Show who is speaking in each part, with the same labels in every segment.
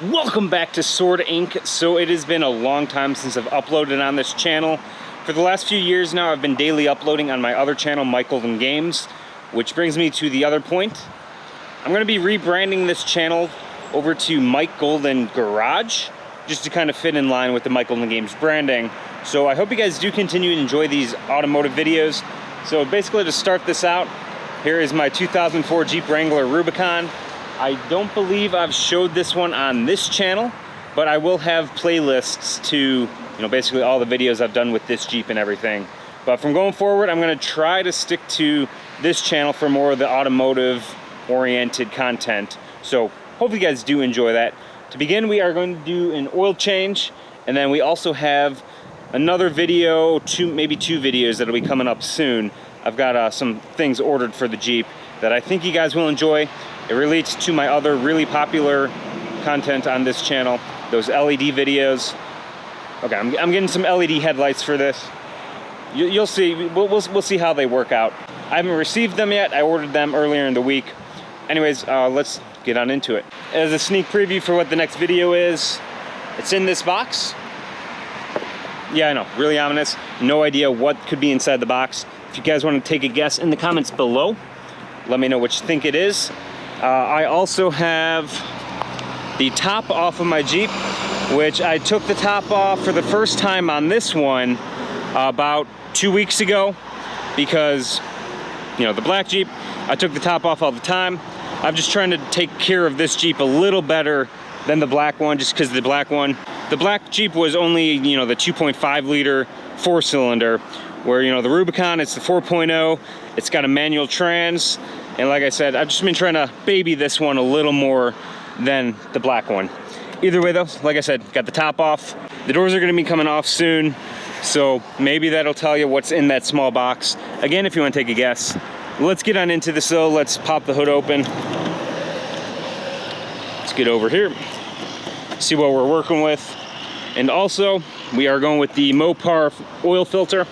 Speaker 1: Welcome back to Sword Inc. So it has been a long time since I've uploaded on this channel. For the last few years now, I've been daily uploading on my other channel, mikegoldengames, which brings me to the other point. I'm going to be rebranding this channel over to mikegolden garage, just to kind of fit in line with the mikegoldengames branding. So I hope you guys do continue to enjoy these automotive videos. So basically, to start this out, here is my 2004 Jeep Wrangler Rubicon. I don't believe I've showed this one on this channel, but I will have playlists to, basically all the videos I've done with this Jeep and everything. But from going forward, I'm gonna try to stick to this channel for more of the automotive-oriented content. So hopefully you guys do enjoy that. To begin, we are going to do an oil change, and then we also have another video, maybe two videos that'll be coming up soon. I've got some things ordered for the Jeep that I think you guys will enjoy. It relates to my other really popular content on this channel, those LED videos. Okay, I'm getting some LED headlights for this. You'll see, we'll see how they work out. I haven't received them yet. I ordered them earlier in the week. Anyways, let's get on into it. As a sneak preview for what the next video is, it's in this box. Yeah, I know, really ominous. No idea what could be inside the box. If you guys want to take a guess in the comments below, let me know what you think it is. I also have the top off of my Jeep, which I took the top off for the first time on this one about 2 weeks ago because, the black Jeep, I took the top off all the time. I'm just trying to take care of this Jeep a little better than the black one, just because the black Jeep was only, the 2.5 liter 4-cylinder, where, the Rubicon, it's the 4.0, it's got a manual trans. And like I said, I've just been trying to baby this one a little more than the black one. Either way though, like I said, got the top off. The doors are gonna be coming off soon, so maybe that'll tell you what's in that small box. Again, if you wanna take a guess. Let's get on into this though. Let's pop the hood open. Let's get over here, see what we're working with. And also, we are going with the Mopar Oil Filter.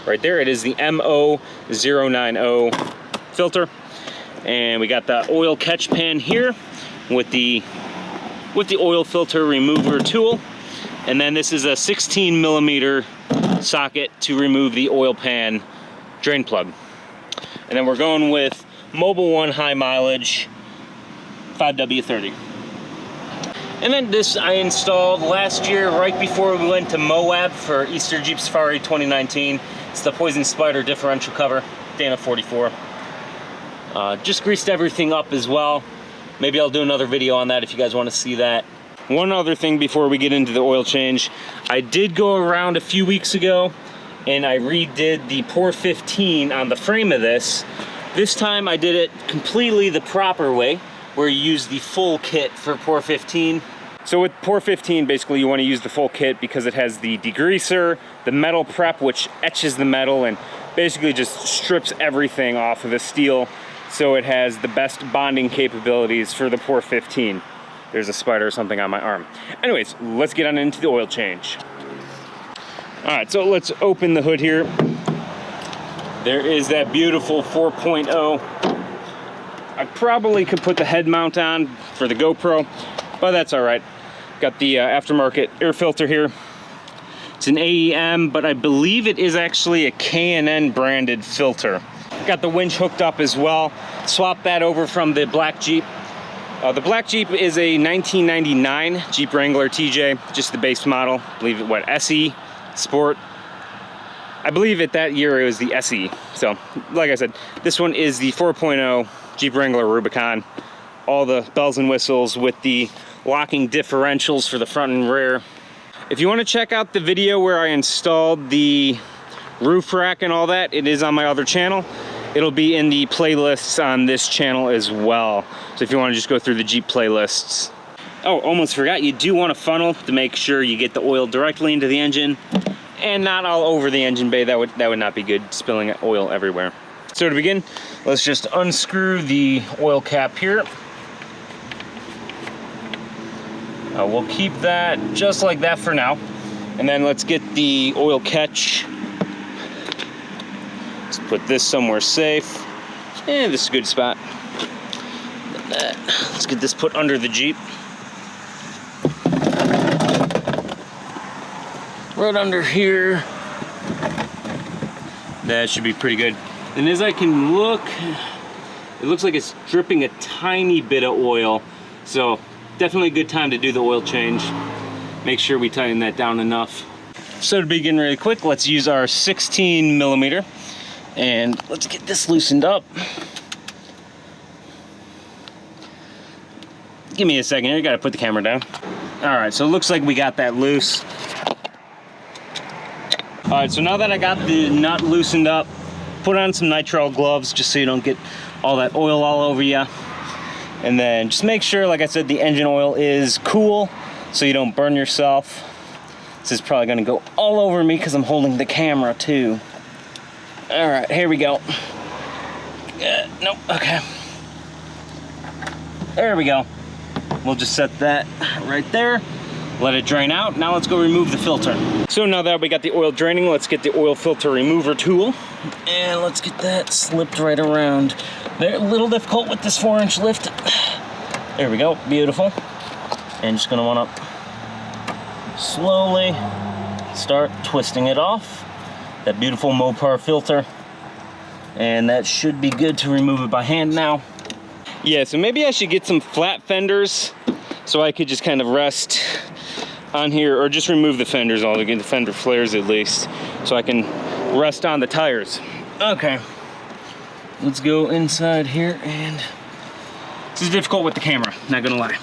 Speaker 1: Right there, it is the MO090 filter. And we got the oil catch pan here with the oil filter remover tool. And then this is a 16mm socket to remove the oil pan drain plug. And then we're going with Mobil 1 high mileage 5W30. And then this I installed last year right before we went to Moab for Easter Jeep Safari 2019. It's the Poison Spider differential cover, Dana 44. Just greased everything up as well. Maybe I'll do another video on that if you guys want to see that. One other thing before we get into the oil change. I did go around a few weeks ago and I redid the Pour 15 on the frame of this. This time I did it completely the proper way, where you use the full kit for Pour 15. So with Pour 15, basically you want to use the full kit because it has the degreaser, the metal prep, which etches the metal and basically just strips everything off of the steel. So it has the best bonding capabilities for the Pour 15. There's a spider or something on my arm. Anyways, let's get on into the oil change. All right, so let's open the hood here. There is that beautiful 4.0. I probably could put the head mount on for the GoPro, but that's all right. Got the aftermarket air filter here. It's an AEM, but I believe it is actually a K&N branded filter. Got the winch hooked up as well. Swapped that over from the black Jeep. The black Jeep is a 1999 Jeep Wrangler TJ, just the base model. I believe it, SE Sport. I believe at that year it was the SE. So, like I said, this one is the 4.0 Jeep Wrangler Rubicon. All the bells and whistles with the locking differentials for the front and rear. If you want to check out the video where I installed the roof rack and all that, it is on my other channel. It'll be in the playlists on this channel as well. So if you want to just go through the Jeep playlists. Oh, almost forgot, you do want a funnel to make sure you get the oil directly into the engine and not all over the engine bay. That would not be good, spilling oil everywhere. So to begin, let's just unscrew the oil cap here. We'll keep that just like that for now. And then let's get the oil catch. Let's put this somewhere safe. And this is a good spot. Let's get this put under the Jeep. right under here. That should be pretty good. And as I can look, it looks like it's dripping a tiny bit of oil. So definitely a good time to do the oil change. Make sure we tighten that down enough. So to begin really quick, let's use our 16 millimeter and let's get this loosened up. Give me a second here, gotta put the camera down. All right, so it looks like we got that loose. All right, so now that I got the nut loosened up, put on some nitrile gloves just so you don't get all that oil all over you. And then just make sure, like I said, the engine oil is cool so you don't burn yourself. This is probably gonna go all over me because I'm holding the camera too. All right, here we go. Nope, okay. There we go. We'll just set that right there. Let it drain out. Now let's go remove the filter. So now that we got the oil draining, let's get the oil filter remover tool. And let's get that slipped right around. They're a little difficult with this 4-inch lift. There we go, beautiful. And just gonna wanna slowly start twisting it off. That beautiful Mopar filter. And that should be good to remove it by hand now. Yeah, so maybe I should get some flat fenders so I could just kind of rest on here, or just remove the fenders altogether, the fender flares at least, so I can rest on the tires. Okay, let's go inside here, and this is difficult with the camera, not gonna lie.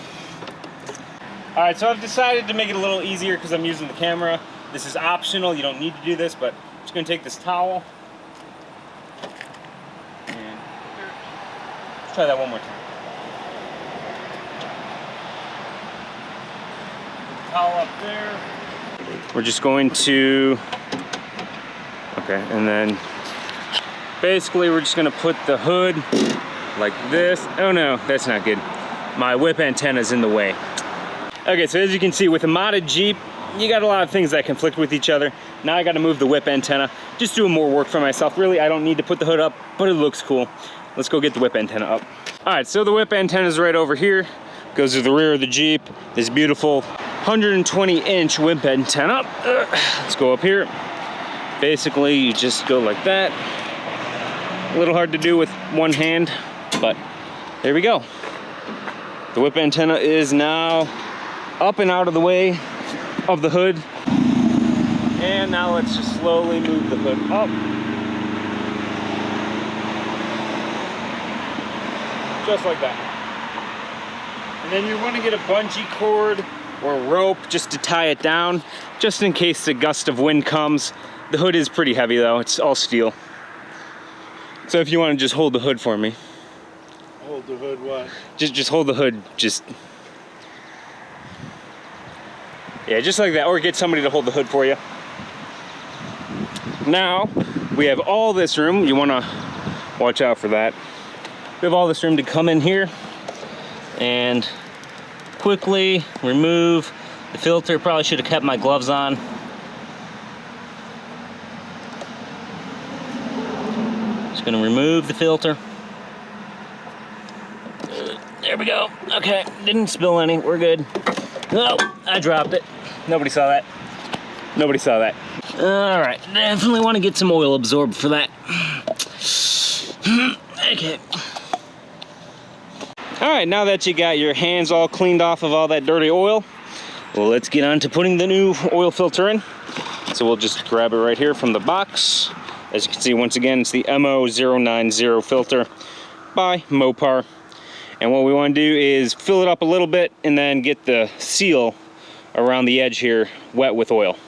Speaker 1: All right, so I've decided to make it a little easier because I'm using the camera. This is optional, you don't need to do this, but I'm just gonna take this towel, and let's try that one more time. Towel up there. We're just going to, okay, and then basically we're just gonna put the hood like this. Oh no, that's not good. My whip antenna is in the way. Okay, so as you can see, with a modded Jeep, you got a lot of things that conflict with each other. Now I gotta move the whip antenna. Just doing more work for myself. Really, I don't need to put the hood up, but it looks cool. Let's go get the whip antenna up. All right, so the whip antenna is right over here. Goes to the rear of the Jeep. This beautiful 120-inch whip antenna. Let's go up here. Basically, you just go like that. A little hard to do with one hand, but there we go. The whip antenna is now up and out of the way of the hood. And now let's just slowly move the hood up. Just like that. And then you want to get a bungee cord or rope just to tie it down, just in case a gust of wind comes. The hood is pretty heavy though, it's all steel. So if you want to just hold the hood for me.
Speaker 2: Hold the hood what?
Speaker 1: Just hold the hood, just... Yeah, just like that, or get somebody to hold the hood for you. Now, we have all this room. You want to watch out for that. We have all this room to come in here and quickly remove the filter. Probably should have kept my gloves on. Just gonna remove the filter. There we go. Okay, didn't spill any, we're good. Oh, I dropped it. Nobody saw that. Nobody saw that. All right, definitely want to get some oil absorbed for that. Okay. All right, now that you got your hands all cleaned off of all that dirty oil, well, let's get on to putting the new oil filter in. So we'll just grab it right here from the box. As you can see, once again, it's the MO090 filter by Mopar. And what we want to do is fill it up a little bit and then get the seal around the edge here wet with oil.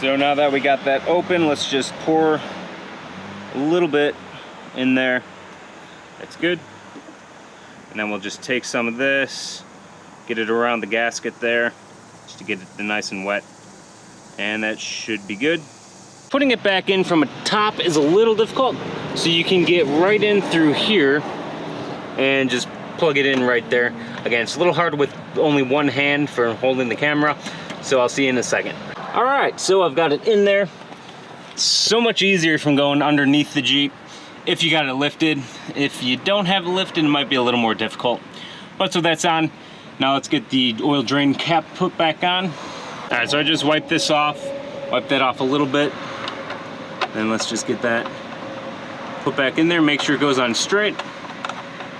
Speaker 1: So now that we got that open, let's just pour a little bit in there. That's good. And then we'll just take some of this, get it around the gasket there, just to get it nice and wet. And that should be good. Putting it back in from the top is a little difficult, so you can get right in through here and just plug it in right there. Again, it's a little hard with only one hand for holding the camera, so I'll see you in a second. All right, so I've got it in there. It's so much easier from going underneath the Jeep if you got it lifted. If you don't have it lifted, it might be a little more difficult. But so that's on. Now let's get the oil drain cap put back on. All right, so I just wiped this off Wipe that off a little bit. Then let's just get that put back in there, make sure it goes on straight.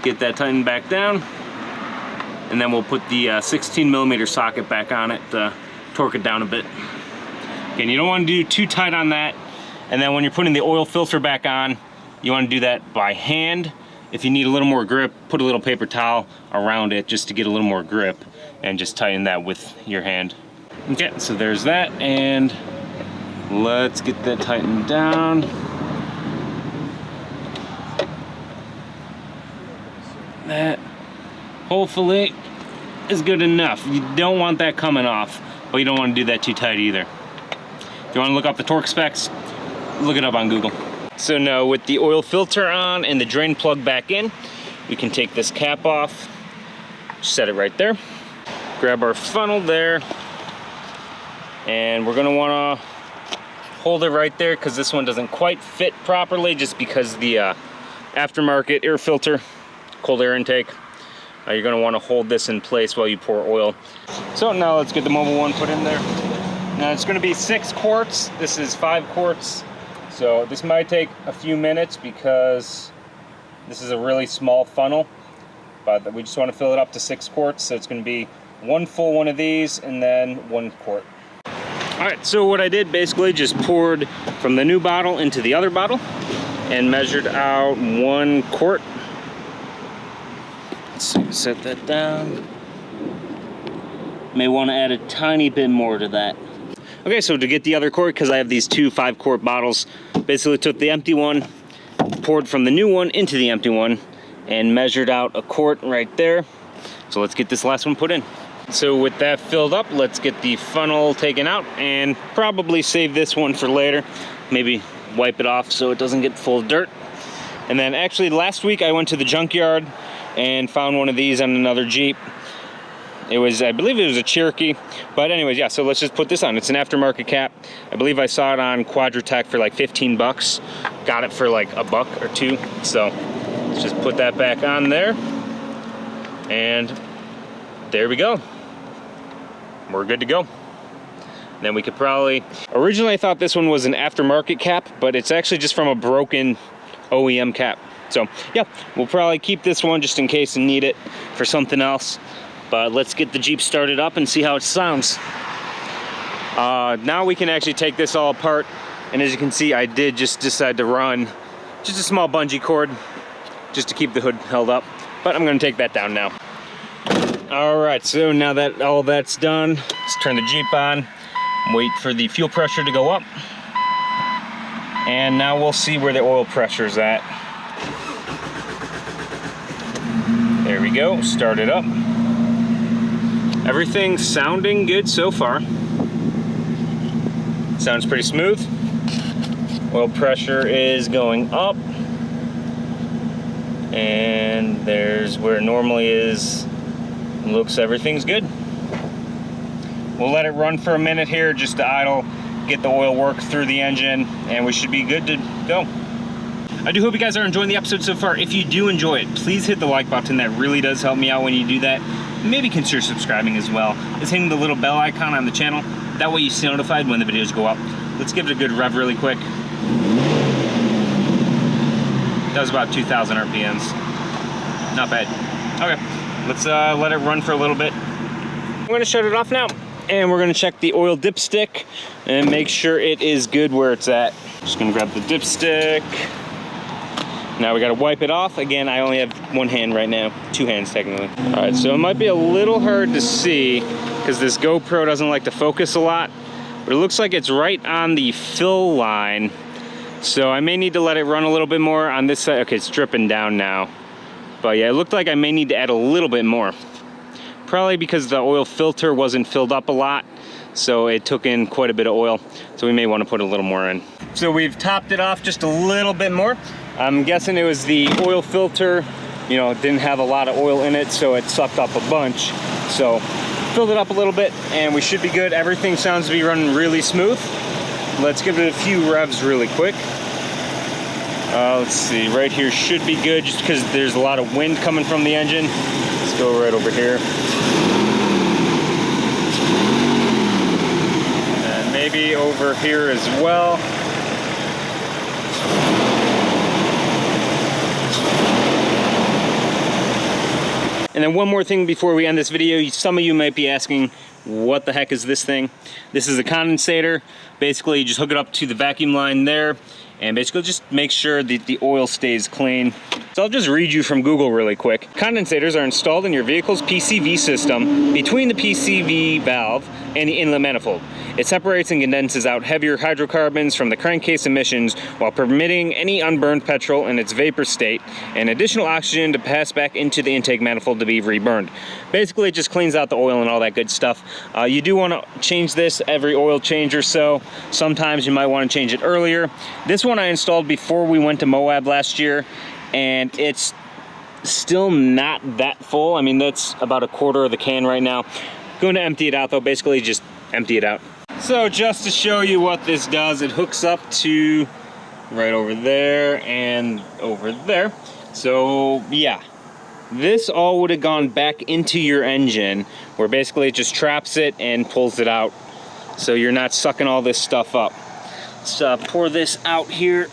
Speaker 1: Get that tightened back down. And then we'll put the 16mm socket back on it to torque it down a bit. Again, you don't want to do too tight on that. And then when you're putting the oil filter back on, you want to do that by hand. If you need a little more grip, put a little paper towel around it just to get a little more grip, and just tighten that with your hand. Okay, so there's that, and let's get that tightened down. That hopefully is good enough. You don't want that coming off, but you don't want to do that too tight either. If you want to look up the torque specs, look it up on Google. So now with the oil filter on and the drain plug back in, we can take this cap off, set it right there, grab our funnel there, and we're gonna wanna hold it right there because this one doesn't quite fit properly just because the aftermarket air filter, cold air intake, you're gonna wanna hold this in place while you pour oil. So now let's get the Mobil one put in there. Now it's gonna be 6 quarts, this is 5 quarts. So this might take a few minutes because this is a really small funnel, but we just want to fill it up to 6 quarts. So it's going to be 1 full one of these and then 1 quart. All right, so what I did basically just poured from the new bottle into the other bottle and measured out 1 quart. Let's see, set that down. May want to add a tiny bit more to that. Okay, so to get the other quart, because I have these 2 5-quart bottles, basically took the empty one, poured from the new one into the empty one, and measured out a quart right there. So let's get this last one put in. So with that filled up, let's get the funnel taken out and probably save this one for later. Maybe wipe it off so it doesn't get full of dirt. And then actually last week I went to the junkyard and found one of these on another Jeep. It was, I believe it was a Cherokee, but anyways, yeah, so let's just put this on. It's an aftermarket cap. I believe I saw it on Quadratech for like 15 bucks. Got it for like $1 or $2. So let's just put that back on there. And there we go. We're good to go. Then we could probably, originally I thought this one was an aftermarket cap, but it's actually just from a broken OEM cap. So yeah, we'll probably keep this one just in case and need it for something else. But let's get the Jeep started up and see how it sounds. Now we can actually take this all apart. And as you can see, I did just decide to run just a small bungee cord just to keep the hood held up. But I'm gonna take that down now. All right, so now that all that's done, let's turn the Jeep on, wait for the fuel pressure to go up. And now we'll see where the oil pressure is at. There we go, start it up. Everything's sounding good so far. Sounds pretty smooth. Oil pressure is going up. And there's where it normally is. Looks everything's good. We'll let it run for a minute here just to idle, get the oil work through the engine, and we should be good to go. I do hope you guys are enjoying the episode so far. If you do enjoy it, please hit the like button. That really does help me out when you do that. Maybe consider subscribing as well. It's hitting the little bell icon on the channel. That way you stay notified when the videos go up. Let's give it a good rev really quick. That was about 2,000 RPMs. Not bad. Okay, let's let it run for a little bit. I'm gonna shut it off now. And we're gonna check the oil dipstick and make sure it is good where it's at. Just gonna grab the dipstick. Now we gotta wipe it off. Again, I only have 1 hand right now, 2 hands technically. All right, so it might be a little hard to see because this GoPro doesn't like to focus a lot, but it looks like it's right on the fill line. So I may need to let it run a little bit more on this side. Okay, it's dripping down now. But yeah, it looked like I may need to add a little bit more. Probably because the oil filter wasn't filled up a lot, so it took in quite a bit of oil. So we may want to put a little more in. So we've topped it off just a little bit more. I'm guessing it was the oil filter, you know, it didn't have a lot of oil in it, so it sucked up a bunch. So filled it up a little bit and we should be good. Everything sounds to be running really smooth. Let's give it a few revs really quick. Let's see, right here should be good just because there's a lot of wind coming from the engine. Let's go right over here. maybe over here as well. And then one more thing before we end this video, some of you might be asking, what the heck is this thing? This is a condensator. Basically, you just hook it up to the vacuum line there, and basically just make sure that the oil stays clean. So I'll just read you from Google really quick. Condensators are installed in your vehicle's PCV system between the PCV valve and the inlet manifold. It separates and condenses out heavier hydrocarbons from the crankcase emissions while permitting any unburned petrol in its vapor state and additional oxygen to pass back into the intake manifold to be reburned. Basically, it just cleans out the oil and all that good stuff. You do want to change this every oil change or so. Sometimes you might want to change it earlier. This one I installed before we went to Moab last year, and it's still not that full. I mean, that's about a quarter of the can right now. Going to empty it out though, basically just empty it out. So just to show you what this does, it hooks up to right over there and over there. So yeah, this all would have gone back into your engine, where basically it just traps it and pulls it out, so you're not sucking all this stuff up. Let's pour this out here.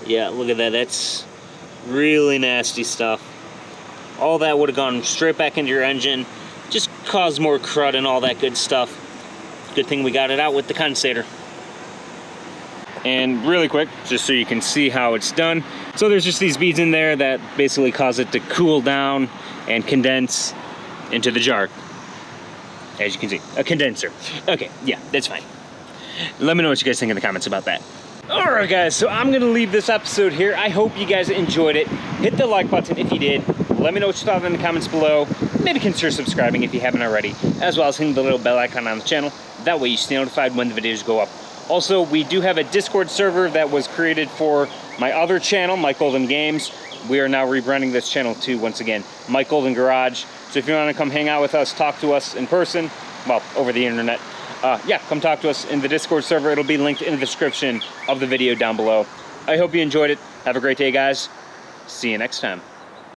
Speaker 1: Yeah, look at that. That's really nasty stuff. All that would have gone straight back into your engine, just caused more crud and all that good stuff. Good thing we got it out with the condensator. And really quick, just so you can see how it's done. So there's just these beads in there that basically cause it to cool down and condense into the jar. As you can see, a condenser. Okay, yeah, that's fine. Let me know what you guys think in the comments about that. Alright guys, so I'm gonna leave this episode here. I hope you guys enjoyed it. Hit the like button if you did. Let me know what you thought in the comments below. Maybe consider subscribing if you haven't already, as well as hitting the little bell icon on the channel. That way you stay notified when the videos go up. Also, we do have a Discord server that was created for my other channel, mikegoldengames. We are now rebranding this channel to, once again, Mike Golden Garage. So if you want to come hang out with us, talk to us in person, well, over the internet, yeah, come talk to us in the Discord server. It'll be linked in the description of the video down below. I hope you enjoyed it. Have a great day, guys. See you next time.